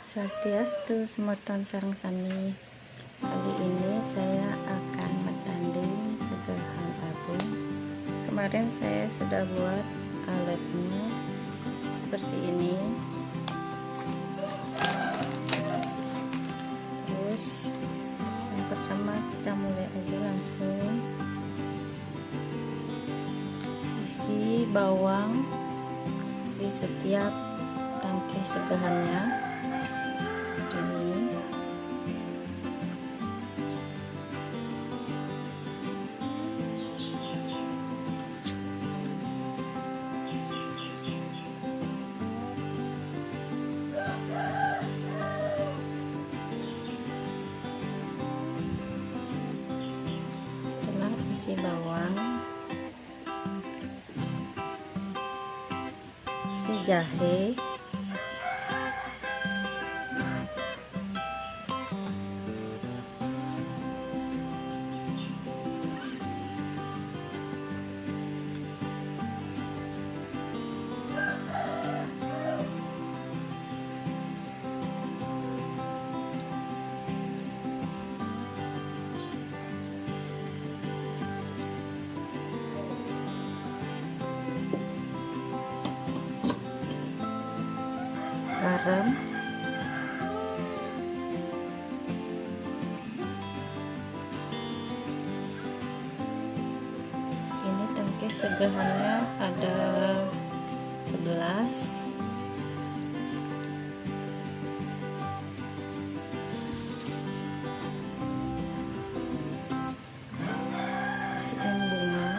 Swastiastu, semoton sareng sami. Kali ini saya akan bertanding segahan agung. Kemarin saya sudah buat alatnya seperti ini. Terus yang pertama kita mulai aja langsung isi bawang di setiap tangkai segahannya. Setelah isi bawang, isi jahe, garam, ini tangkai segahannya ada 11. Isiin bunga,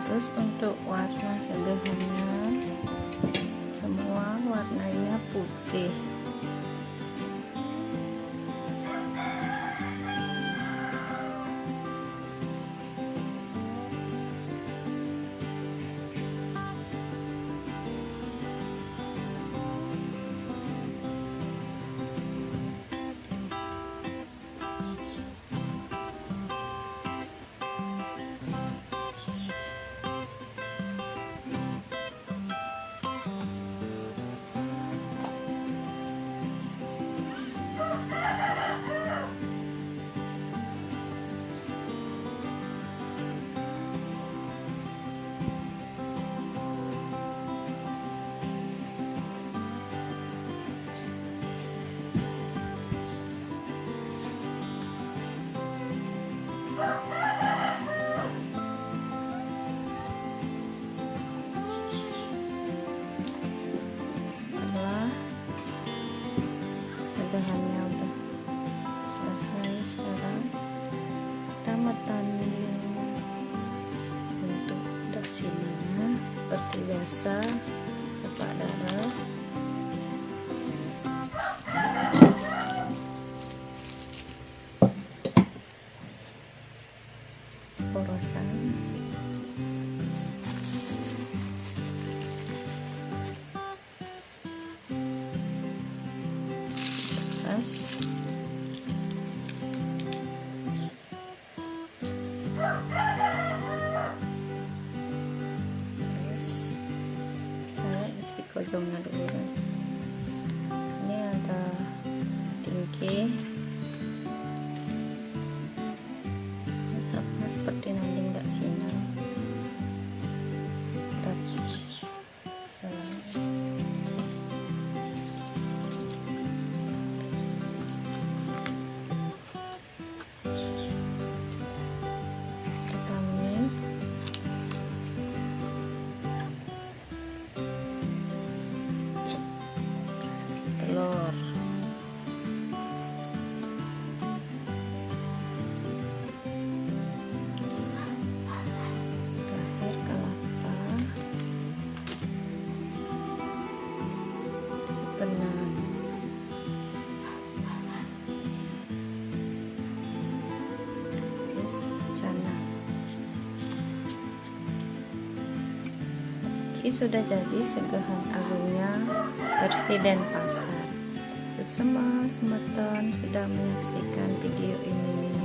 terus untuk warna segahannya semua warnanya putih. Setelah segahannya udah selesai, sekarang kita metanding untuk daksinya seperti biasa, letak darah, porosan, tas, terus saya isi kojongnya dulu. Ini ada tinggi sama seperti nanding daksina. Telur, Ini sudah jadi Segahan Agungnya versi Denpasar. Sukses semua semeton sudah menyaksikan video ini.